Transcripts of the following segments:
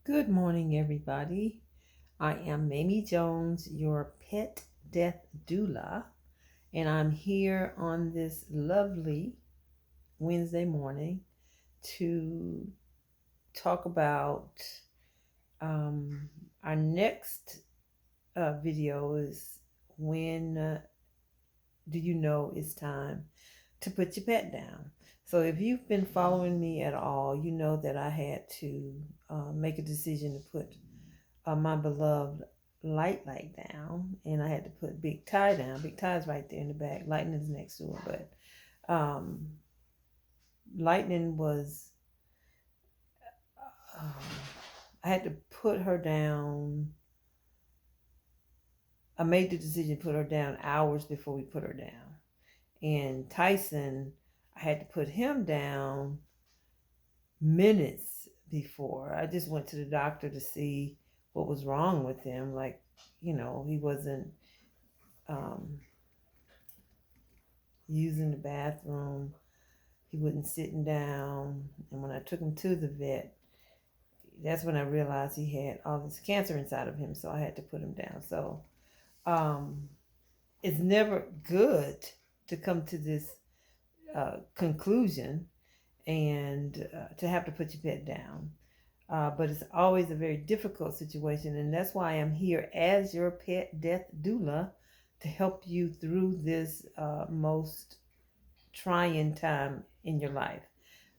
Good morning, everybody. I am Mamie Jones, your pet death doula, and I'm here on this lovely Wednesday morning to talk about um, our next video is when do you know it's time to put your pet down? So if you've been following me at all, you know that I had to make a decision to put my beloved Light down, and I had to put Big Tie down. Big Tie's right there in the back. Lightning's next to her, but Lightning was. Um, I had to put her down. I made the decision to put her down hours before we put her down. And Tyson, I had to put him down minutes before. I just went to the doctor to see what was wrong with him. Like, he wasn't um, using the bathroom. He wasn't sitting down. And when I took him to the vet, that's when I realized he had all this cancer inside of him. So I had to put him down. So um, it's never good to come to this conclusion and to have to put your pet down. But it's always a very difficult situation. And that's why I'm here as your pet death doula to help you through this most trying time in your life.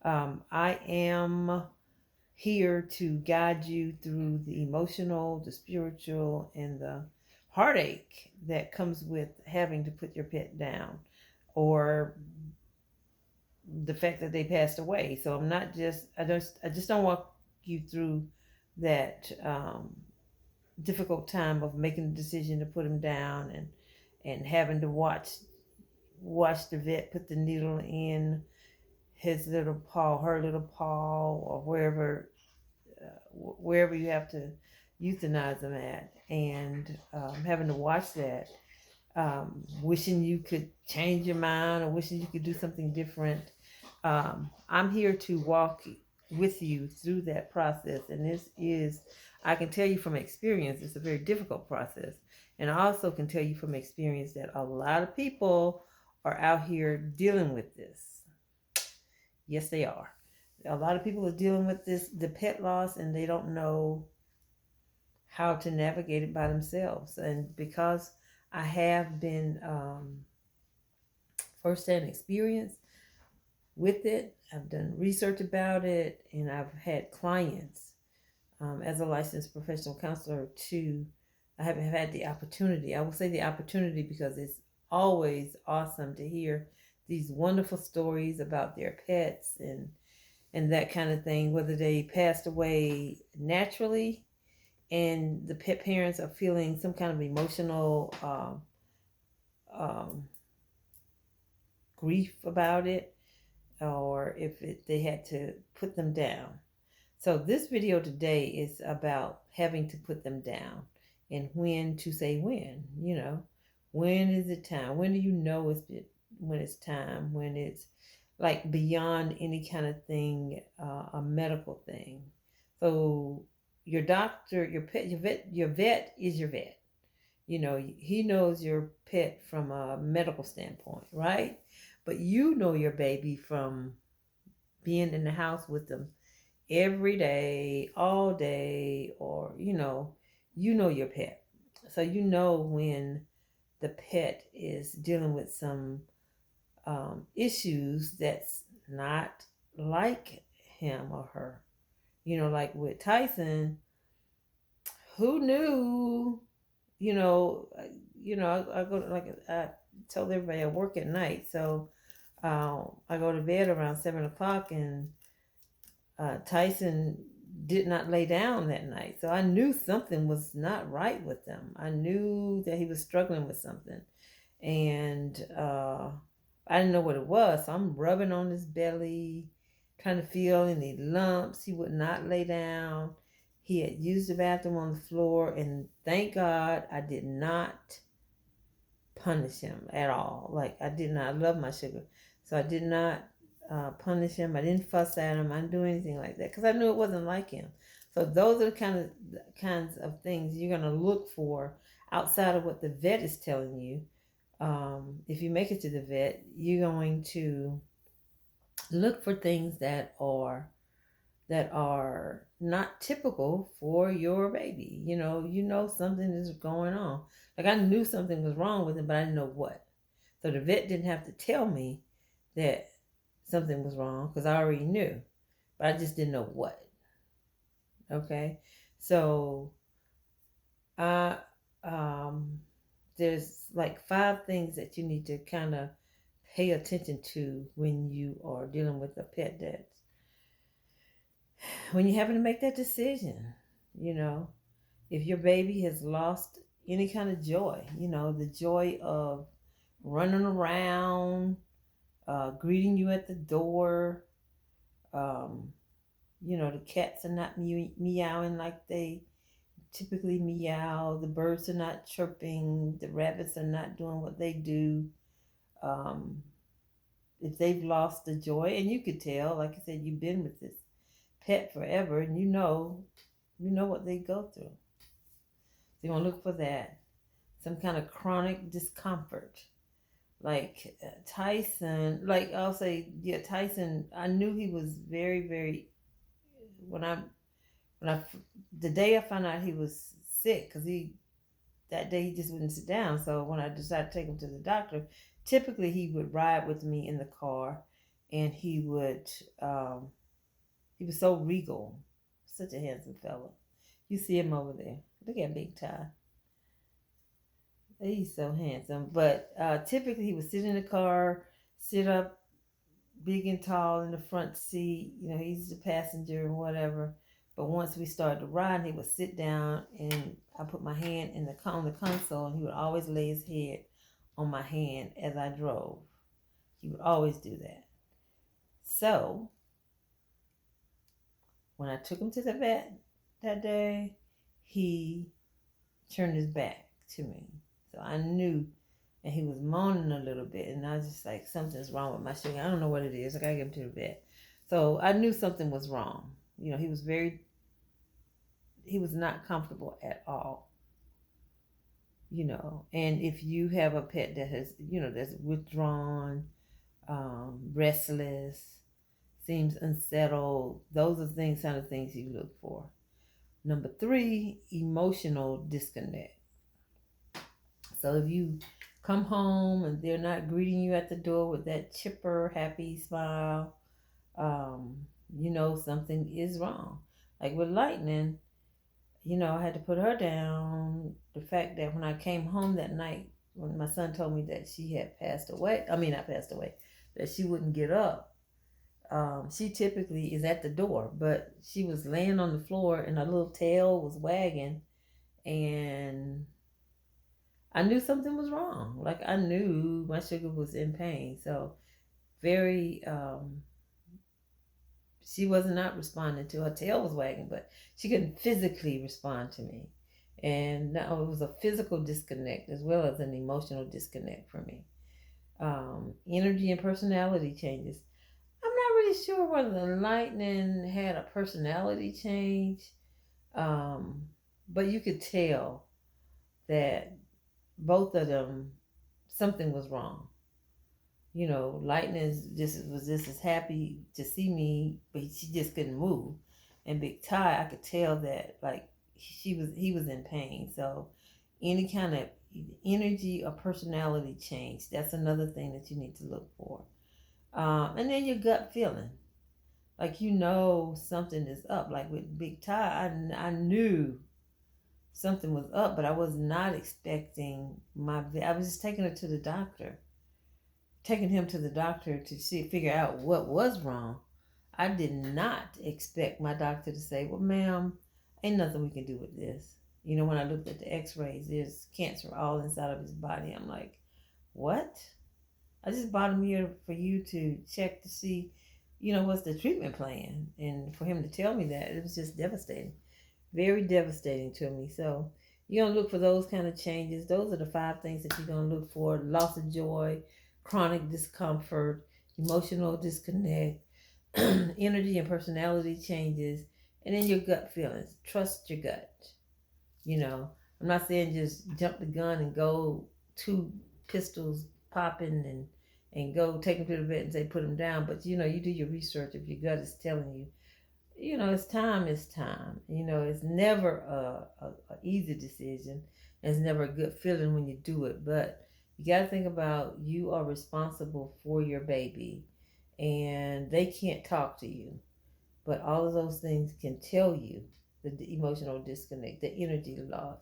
I am here to guide you through the emotional, the spiritual, and the heartache that comes with having to put your pet down or the fact that they passed away. So I'm not just I just don't walk you through that difficult time of making the decision to put them down and having to watch the vet put the needle in his little paw, her little paw, or wherever you have to euthanize them at, and having to watch that, wishing you could change your mind or wishing you could do something different. I'm here to walk with you through that process, and this is, I can tell you from experience, it's a very difficult process. And I also can tell you from experience that a lot of people are out here dealing with this. Yes, they are. A lot of people are dealing with this, the pet loss, and they don't know how to navigate it by themselves. And because I have been firsthand experience with it, I've done research about it, and I've had clients as a licensed professional counselor too. I haven't had the opportunity. I will say the opportunity because it's always awesome to hear these wonderful stories about their pets and that kind of thing, whether they passed away naturally and the pet parents are feeling some kind of emotional um, grief about it, or if they had to put them down. So this video today is about having to put them down and when to say when. When is it time? When do you know when it's time? When it's like beyond any kind of thing, a medical thing. So your doctor, your vet is your vet. He knows your pet from a medical standpoint, right? But you know your baby from being in the house with them every day, all day, or you know your pet. So you know when the pet is dealing with some issues that's not like him or her. Like with Tyson, who knew? You know, I go like I told everybody I work at night, so I go to bed around 7 o'clock, and Tyson did not lay down that night. So I knew something was not right with him. I knew that he was struggling with something. And I didn't know what it was. So I'm rubbing on his belly, trying to feel any lumps. He would not lay down. He had used the bathroom on the floor. And thank God I did not punish him at all. Like, I did not. I love my sugar. So I did not punish him. I didn't fuss at him. I didn't do anything like that because I knew it wasn't like him. So those are the kinds of things you're going to look for outside of what the vet is telling you. If you make it to the vet, you're going to look for things that are not typical for your baby. You know something is going on. Like I knew something was wrong with him, but I didn't know what. So the vet didn't have to tell me that something was wrong because I already knew, but I just didn't know what. Okay, so I there's like 5 things that you need to kind of pay attention to when you are dealing with a pet death. When you're having to make that decision, you know, if your baby has lost any kind of joy, the joy of running around, greeting you at the door, um, the cats are not meowing like they typically meow, the birds are not chirping, the rabbits are not doing what they do. Um, if they've lost the joy, and you could tell, like I said, you've been with this pet forever, and you know what they go through. So you want to look for that. Some kind of chronic discomfort. Like Tyson, like I'll say, yeah, Tyson, I knew he was very, very, when I, when I, the day I found out he was sick, because that day he just wouldn't sit down. So when I decided to take him to the doctor, typically he would ride with me in the car, and he was so regal, such a handsome fellow. You see him over there. Look at Big Ty. He's so handsome. But typically he would sit in the car, sit up big and tall in the front seat. He's the passenger and whatever. But once we started to ride, he would sit down, and I put my hand on the console, and he would always lay his head on my hand as I drove. He would always do that. So when I took him to the vet that day, he turned his back to me. So I knew, and he was moaning a little bit, and I was just like, something's wrong with my sugar. I don't know what it is. I gotta get him to the vet. So I knew something was wrong. He was not comfortable at all. And if you have a pet that has, that's withdrawn, restless, seems unsettled, those are kind of things you look for. Number 3, emotional disconnect. So if you come home and they're not greeting you at the door with that chipper, happy smile, something is wrong. Like with Lightning, I had to put her down. The fact that when I came home that night, when my son told me that she had passed away, not passed away, that she wouldn't get up. She typically is at the door, but she was laying on the floor and her little tail was wagging, and I knew something was wrong. Like I knew my sugar was in pain. So very, she was not responding to her tail was wagging, but she couldn't physically respond to me. And now it was a physical disconnect as well as an emotional disconnect for me. Energy and personality changes. I'm not really sure whether the Lightning had a personality change, but you could tell that both of them, something was wrong. Lightning was just as happy to see me, but she just couldn't move. And Big Ty, I could tell that like he was in pain. So any kind of energy or personality change, that's another thing that you need to look for. And then your gut feeling, like something is up. Like with Big Ty, I knew something was up, but I was not expecting I was just taking him to the doctor to figure out what was wrong. I did not expect my doctor to say, well, ma'am, ain't nothing we can do with this. When I looked at the x-rays, there's cancer all inside of his body. I'm like, what? I just brought him here for you to check to see, what's the treatment plan. And for him to tell me that, it was just devastating. Very devastating to me. So you're going to look for those kind of changes. Those are the 5 things that you're going to look for: loss of joy, chronic discomfort, emotional disconnect, energy and personality changes, And then your gut feelings. Trust your gut. You know, I'm not saying just jump the gun and go two pistols popping and go take them to the vet and say put them down. But you know, you do your research. If your gut is telling you, you know, it's time. It's time. You know, it's never a easy decision. It's never a good feeling when you do it. But you got to think about you are responsible for your baby, and they can't talk to you, but all of those things can tell you the emotional disconnect, the energy loss,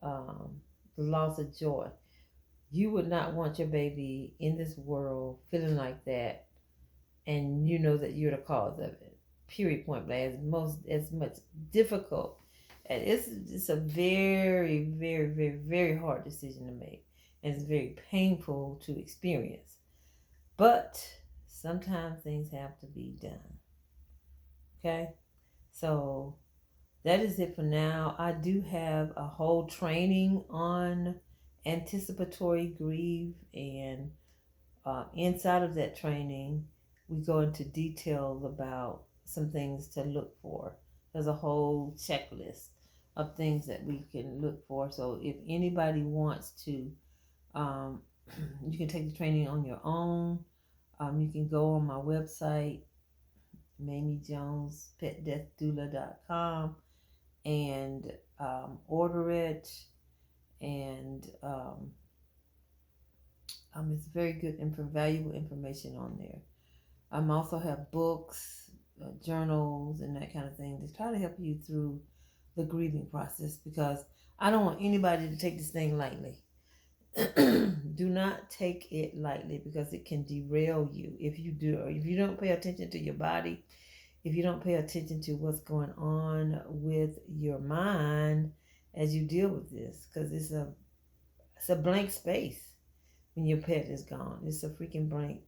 um, the loss of joy. You would not want your baby in this world feeling like that, and you know that you're the cause of it. Period. Point blank. As much difficult, and it's a very very hard decision to make, and it's very painful to experience. But sometimes things have to be done. Okay, so that is it for now. I do have a whole training on anticipatory grief, and inside of that training, we go into detail about some things to look for. There's a whole checklist of things that we can look for. So if anybody wants to, um, you can take the training on your own. You can go on my website, MamieJonesPetDeathDoula.com, and order it. And it's very good and valuable information on there. Also have books, journals, and that kind of thing to try to help you through the grieving process, because I don't want anybody to take this thing lightly. Do not take it lightly, because it can derail you if you do, or if you don't pay attention to your body, if you don't pay attention to what's going on with your mind as you deal with this, because it's a blank space when your pet is gone. It's a freaking blank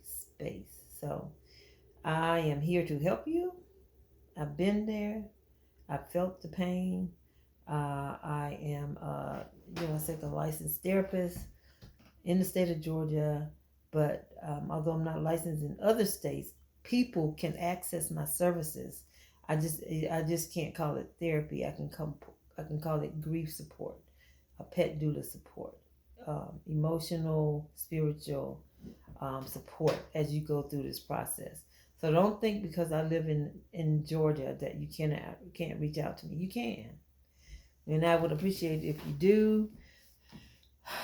space. So I am here to help you. I've been there. I've felt the pain. I am a licensed therapist in the state of Georgia, but although I'm not licensed in other states, people can access my services. I just can't call it therapy. I can call it grief support, a pet doula support, emotional, spiritual support as you go through this process. So don't think because I live in Georgia that you can't reach out to me. You can, and I would appreciate it if you do.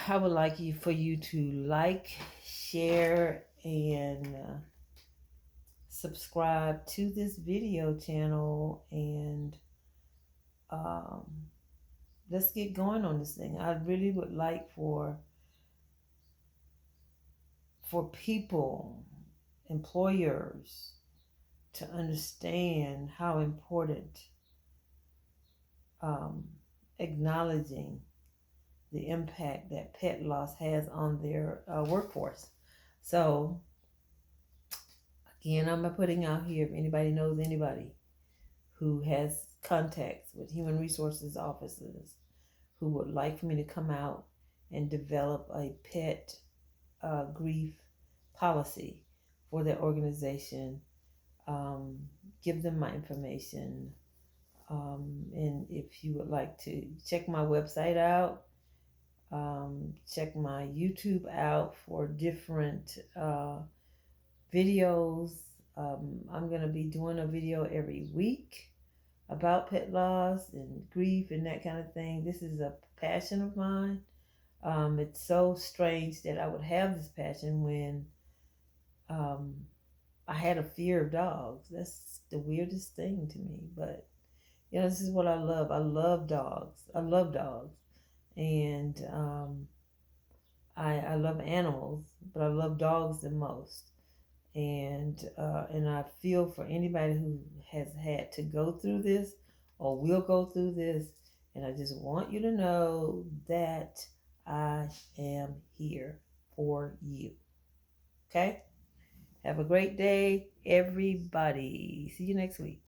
I would like for you to like, share, and subscribe to this video channel, and um, let's get going on this thing. I really would like for people, employers, to understand how important acknowledging the impact that pet loss has on their workforce. So again, I'm putting out here, if anybody knows anybody who has contacts with human resources officers who would like for me to come out and develop a pet grief policy for their organization, give them my information. And if you would like to check my website out, check my YouTube out for different videos. I'm going to be doing a video every week about pet loss and grief and that kind of thing. This is a passion of mine. It's so strange that I would have this passion when I had a fear of dogs. That's the weirdest thing to me. But, you know, this is what I love. I love dogs. I love dogs. And I love animals, but I love dogs the most. And I feel for anybody who has had to go through this or will go through this. And I just want you to know that I am here for you. Okay? Have a great day, everybody. See you next week.